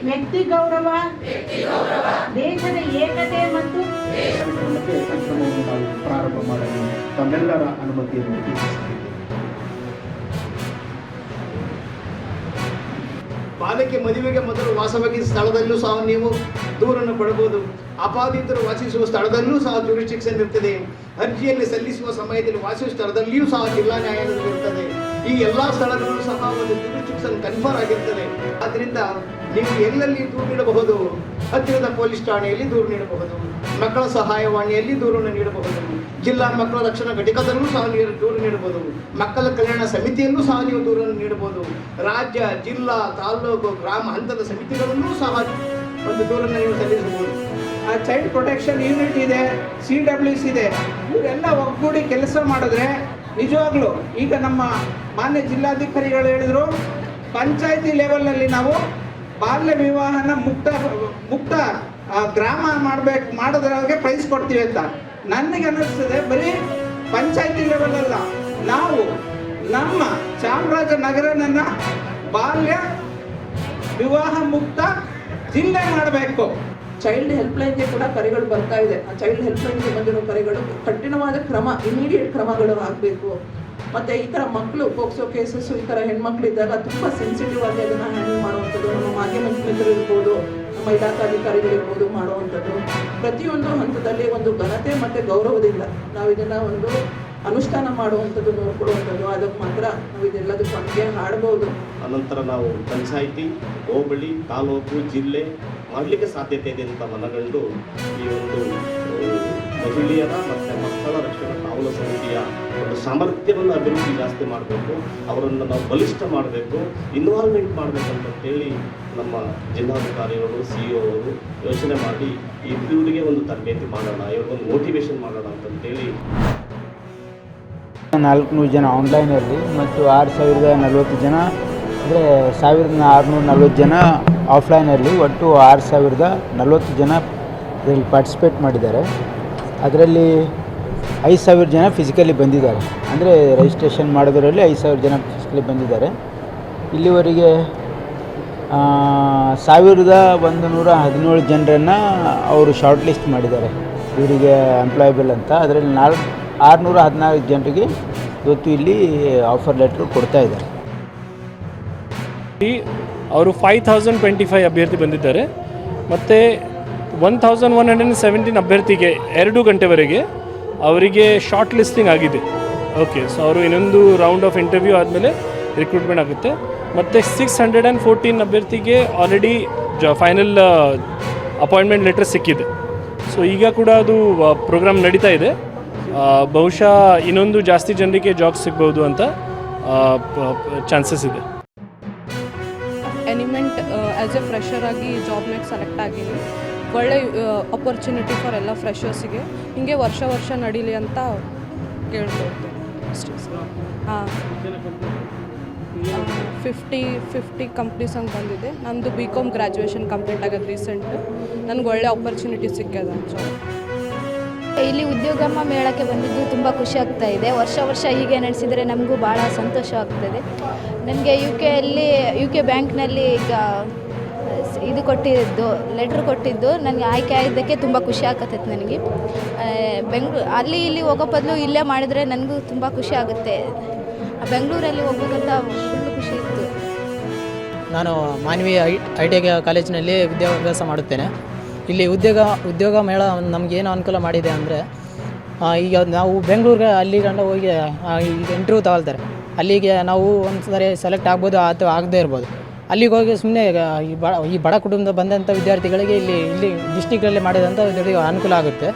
ವ್ಯಕ್ತಿ ಗೌರವ, ದೇಶದ ಏಕತೆ ಮತ್ತು ಕಾರ್ಯಕ್ರಮವನ್ನು ನಾವು ಪ್ರಾರಂಭ ಮಾಡಲು ತಮ್ಮೆಲ್ಲರ ಅನುಮತಿಯನ್ನು ಸೂಚಿಸುತ್ತೇವೆ. ಬಾಲಕಿ ಮದುವೆಗೆ ಮೊದಲು ವಾಸವಾಗಿದ್ದ ಸ್ಥಳದಲ್ಲೂ ಸಹ ನೀವು ದೂರನ್ನು ಪಡಬಹುದು. ಅಪಾದಿತರು ವಾಸಿಸುವ ಸ್ಥಳದಲ್ಲೂ ಸಹ ಜುರಿಸ್ಡಿಕ್ಷನ್ ಇರ್ತದೆ. ಅರ್ಜಿಯಲ್ಲಿ ಸಲ್ಲಿಸುವ ಸಮಯದಲ್ಲಿ ವಾಸಿಸುವ ಸ್ಥಳದಲ್ಲಿಯೂ ಸಹ ಜಿಲ್ಲಾ ನ್ಯಾಯಾಲಯ ಇರ್ತದೆ. ಈ ಎಲ್ಲ ಸ್ಥಳಗಳಲ್ಲೂ ಸಹ ಒಂದು ಜುರಿಸ್ಡಿಕ್ಷನ್ ಕನ್ಫರ್ಮ್ ಆಗಿರ್ತದೆ. ಆದ್ದರಿಂದ ನೀವು ಎಲ್ಲೆಲ್ಲಿ ದೂರು ನೀಡಬಹುದು, ಹತ್ತಿರದ ಪೊಲೀಸ್ ಠಾಣೆಯಲ್ಲಿ ದೂರು ನೀಡಬಹುದು, ಮಕ್ಕಳ ಸಹಾಯವಾಣಿಯಲ್ಲಿ ದೂರನ್ನು ನೀಡಬಹುದು, ಜಿಲ್ಲಾ ಮಕ್ಕಳ ರಕ್ಷಣಾ ಘಟಕದಲ್ಲೂ ಸಹ ದೂರು ನೀಡಬಹುದು, ಮಕ್ಕಳ ಕಲ್ಯಾಣ ಸಮಿತಿಯಲ್ಲೂ ಸಹ ನೀವು ದೂರನ್ನು ನೀಡಬಹುದು, ರಾಜ್ಯ, ಜಿಲ್ಲಾ, ತಾಲೂಕು, ಗ್ರಾಮ ಹಂತದ ಸಮಿತಿಗಳಲ್ಲೂ ಸಹ ಒಂದು ದೂರನ್ನು ನೀವು ಸಲ್ಲಿಸಬಹುದು. ಚೈಲ್ಡ್ ಪ್ರೊಟೆಕ್ಷನ್ ಯೂನಿಟ್ ಇದೆ, CWS ಇದೆ. ಇವರೆಲ್ಲ ಒಗ್ಗೂಡಿ ಕೆಲಸ ಮಾಡಿದ್ರೆ ನಿಜವಾಗ್ಲೂ ಈಗ ನಮ್ಮ ಮಾನ್ಯ ಜಿಲ್ಲಾಧಿಕಾರಿಗಳು ಹೇಳಿದ್ರು, ಪಂಚಾಯತಿ ಲೆವೆಲ್ನಲ್ಲಿ ನಾವು ಬಾಲ್ಯ ವಿವಾಹನ ಮುಕ್ತ ಗ್ರಾಮ ಮಾಡೋದ್ರಾಗೆ ಪ್ರೈಸ್ ಕೊಡ್ತೀವಿ ಅಂತ ನನಗೆ ಅನ್ನಿಸ್ತದೆ. ಬರೀ ಪಂಚಾಯತಿ ಲೆವೆಲ್ ಅಲ್ಲ, ನಾವು ನಮ್ಮ ಚಾಮರಾಜನಗರನ ಬಾಲ್ಯ ವಿವಾಹ ಮುಕ್ತ ಜಿಲ್ಲೆ ಮಾಡಬೇಕು. ಚೈಲ್ಡ್ ಹೆಲ್ಪ್ಲೈನ್ಗೆ ಕೂಡ ಕರೆಗಳು ಬರ್ತಾ ಇದೆ. ಆ ಚೈಲ್ಡ್ ಹೆಲ್ಪ್ಲೈನ್ಗೆ ಬಂದಿರೋ ಕರೆಗಳು ಕಠಿಣವಾದ ಕ್ರಮ, ಇಮಿಡಿಯೇಟ್ ಕ್ರಮಗಳು ಆಗಬೇಕು. ಮತ್ತು ಈ ಥರ ಮಕ್ಕಳು ಪೋಕ್ಸೋ ಕೇಸಸ್ಸು, ಈ ಥರ ಹೆಣ್ಮಕ್ಳಿದ್ದಾಗ ತುಂಬ ಸೆನ್ಸಿಟಿವ್ ಆಗಿ ಅದನ್ನು ಹ್ಯಾಂಡಲ್ ಮಾಡುವಂಥದ್ದು, ನಮ್ಮ ಮಾಧ್ಯಮ ಮಿತ್ರರು ಇರ್ಬೋದು, ನಮ್ಮ ಇಲಾಖಾಧಿಕಾರಿಗಳಿರ್ಬೋದು ಮಾಡುವಂಥದ್ದು. ಪ್ರತಿಯೊಂದು ಹಂತದಲ್ಲಿ ಒಂದು ಘನತೆ ಮತ್ತು ಗೌರವದಿಂದ ನಾವು ಇದನ್ನು ಒಂದು ಅನುಷ್ಠಾನ ಮಾಡುವಂಥದ್ದು, ನೋಡ್ಕೊಳ್ಳುವಂಥದ್ದು, ಅದಕ್ಕೆ ಮಾತ್ರ ನಾವು ಇದೆಲ್ಲದಕ್ಕೂ ಅಂಕೆ ಹಾಡ್ಬೋದು. ಅನಂತರ ನಾವು ಪಂಚಾಯಿತಿ, ಹೋಬಳಿ, ತಾಲೂಕು, ಜಿಲ್ಲೆ ಮಾಡಲಿಕ್ಕೆ ಸಾಧ್ಯತೆ ಇದೆ ಅಂತ ಮನಗಂಡು ಈ ಒಂದು ಮಹಿಳೆಯರ ಮತ್ತು ಮಕ್ಕಳ ರಕ್ಷಣಾ ಕಾವಲು ಸಮಿತಿಯ ಒಂದು ಸಾಮರ್ಥ್ಯವನ್ನು ಅಭಿವೃದ್ಧಿ ಜಾಸ್ತಿ ಮಾಡಬೇಕು, ಅವರನ್ನು ನಾವು ಬಲಿಷ್ಠ ಮಾಡಬೇಕು, ಇನ್ವಾಲ್ವ್ಮೆಂಟ್ ಮಾಡಬೇಕಂತೇಳಿ ನಮ್ಮ ಜಿಲ್ಲಾಧಿಕಾರಿಗಳು, CEO ಅವರು ಯೋಚನೆ ಮಾಡಿ ಇವರಿಗೆ ಒಂದು ತರಬೇತಿ ಮಾಡೋಣ, ಇವ್ರಿಗೊಂದು ಮೋಟಿವೇಶನ್ ಮಾಡೋಣ ಅಂತಂತೇಳಿ 400 ಜನ ಆನ್ಲೈನಲ್ಲಿ ಮತ್ತು 6040 ಜನ ಅಂದರೆ 1640 ಜನ ಆಫ್ಲೈನಲ್ಲಿ, ಒಟ್ಟು 6040 ಜನ ಇದರಲ್ಲಿ ಪಾರ್ಟಿಸಿಪೇಟ್ ಮಾಡಿದ್ದಾರೆ. ಅದರಲ್ಲಿ 5000 ಜನ ಫಿಸಿಕಲಿ ಬಂದಿದ್ದಾರೆ. ಅಂದರೆ ರಿಜಿಸ್ಟ್ರೇಷನ್ ಮಾಡೋದರಲ್ಲಿ 5000 ಜನ ಫಿಸಿಕಲಿ ಬಂದಿದ್ದಾರೆ. ಇಲ್ಲಿವರೆಗೆ 1117 ಜನರನ್ನು ಅವರು ಶಾರ್ಟ್ ಲಿಸ್ಟ್ ಮಾಡಿದ್ದಾರೆ, ಇವರಿಗೆ ಎಂಪ್ಲಾಯಬಲ್ ಅಂತ. ಅದರಲ್ಲಿ 614 ಜನರಿಗೆ ಇವತ್ತು ಇಲ್ಲಿ ಆಫರ್ ಲೆಟ್ರು ಕೊಡ್ತಾ ಇದ್ದಾರೆ. ಅವರು 5025 ಅಭ್ಯರ್ಥಿ ಬಂದಿದ್ದಾರೆ ಮತ್ತು 1117 ಅಭ್ಯರ್ಥಿಗೆ 2 ಗಂಟೆವರೆಗೆ ಅವರಿಗೆ ಶಾರ್ಟ್ ಲಿಸ್ಟಿಂಗ್ ಆಗಿದೆ. ಓಕೆ, ಸೊ ಅವರು ಇನ್ನೊಂದು ರೌಂಡ್ ಆಫ್ ಇಂಟರ್ವ್ಯೂ ಆದಮೇಲೆ ರಿಕ್ರೂಟ್ಮೆಂಟ್ ಆಗುತ್ತೆ. ಮತ್ತು 614 ಅಭ್ಯರ್ಥಿಗೆ ಆಲ್ರೆಡಿ ಫೈನಲ್ ಅಪಾಯಿಂಟ್ಮೆಂಟ್ ಲೆಟರ್ ಸಿಕ್ಕಿದೆ. ಸೊ ಈಗ ಕೂಡ ಅದು ಪ್ರೋಗ್ರಾಮ್ ನಡೀತಾ ಇದೆ. ಬಹುಶಃ ಇನ್ನೊಂದು ಜಾಸ್ತಿ ಜನರಿಗೆ ಜಾಬ್ ಸಿಗ್ಬೋದು ಅಂತ ಚಾನ್ಸಸ್ ಇದೆ. ಎನಿಮೆಂಟ್ ಆ್ಯಸ್ ಎ ಫ್ರೆಷರ್ ಆಗಿ ಜಾಬ್ನಾಗ ಸೆಲೆಕ್ಟ್ ಆಗೀನಿ. ಒಳ್ಳೆ ಅಪರ್ಚುನಿಟಿ ಫಾರ್ ಎಲ್ಲ ಫ್ರೆಷರ್ಸಿಗೆ ಹೀಗೆ ವರ್ಷ ನಡೀಲಿ ಅಂತ ಕೇಳ್ಬೋದು ಅಷ್ಟೇ ಸರ್. ಹಾಂ, 50 ಕಂಪ್ನೀಸ್ ಹಂಗೆ ಬಂದಿದೆ. ನಂದು BCom ಗ್ರ್ಯಾಜುಯೇಷನ್ ಕಂಪ್ಲೀಟ್ ಆಗೋದು ರೀಸೆಂಟ್. ನನಗೆ ಒಳ್ಳೆ ಆಪರ್ಚುನಿಟಿ ಸಿಕ್ಕಿದೆ ಜಾಬ್. ಇಲ್ಲಿ ಉದ್ಯೋಗಮ ಮೇಳಕ್ಕೆ ಬಂದಿದ್ದು ತುಂಬ ಖುಷಿ ಆಗ್ತಾ ಇದೆ. ವರ್ಷ ಹೀಗೆ ನಡೆಸಿದರೆ ನಮಗೂ ಭಾಳ ಸಂತೋಷ ಆಗ್ತದೆ. ನನಗೆ UK ಬ್ಯಾಂಕ್ನಲ್ಲಿ ಈಗ ಇದು ಕೊಟ್ಟಿದ್ದು ಲೆಟ್ರ್ ಕೊಟ್ಟಿದ್ದು ನನಗೆ ಆಯ್ಕೆ ಆಗಿದ್ದಕ್ಕೆ ತುಂಬ ಖುಷಿ ಆಗತ್ತೈತೆ. ನನಗೆ ಇಲ್ಲಿ ಹೋಗೋ ಬದಲು ಇಲ್ಲೇ ಮಾಡಿದರೆ ನನಗೂ ತುಂಬ ಖುಷಿ ಆಗುತ್ತೆ. ಬೆಂಗಳೂರಲ್ಲಿ ಹೋಗ್ಬೇಕಂತ ಫುಲ್ಲು ಖುಷಿ ಇತ್ತು. ನಾನು ಮಾನವೀಯ ITI ಕಾಲೇಜಿನಲ್ಲಿ ವಿದ್ಯಾಭ್ಯಾಸ ಮಾಡುತ್ತೇನೆ. ಇಲ್ಲಿ ಉದ್ಯೋಗ ಮೇಳ ನಮಗೇನು ಅನುಕೂಲ ಮಾಡಿದೆ ಅಂದರೆ, ಈಗ ನಾವು ಬೆಂಗಳೂರಿಗೆ ಅಲ್ಲಿ ಗಂಡ ಹೋಗಿ ಈಗ ಇಂಟರ್ವ್ಯೂ ತಗೊಳ್ತಾರೆ. ಅಲ್ಲಿಗೆ ನಾವು ಒಂದು ಸಾರಿ ಸೆಲೆಕ್ಟ್ ಆಗ್ಬೋದು ಅಥವಾ ಆಗದೇ ಇರ್ಬೋದು. ಅಲ್ಲಿಗೆ ಹೋಗಿ ಸುಮ್ಮನೆ ಈ ಬಡ ಕುಟುಂಬದ ಬಂದಂಥ ವಿದ್ಯಾರ್ಥಿಗಳಿಗೆ ಇಲ್ಲಿ ಡಿಸ್ಟಿಕಲ್ಲಿ ಮಾಡಿದಂಥ ಅನುಕೂಲ ಆಗುತ್ತೆ.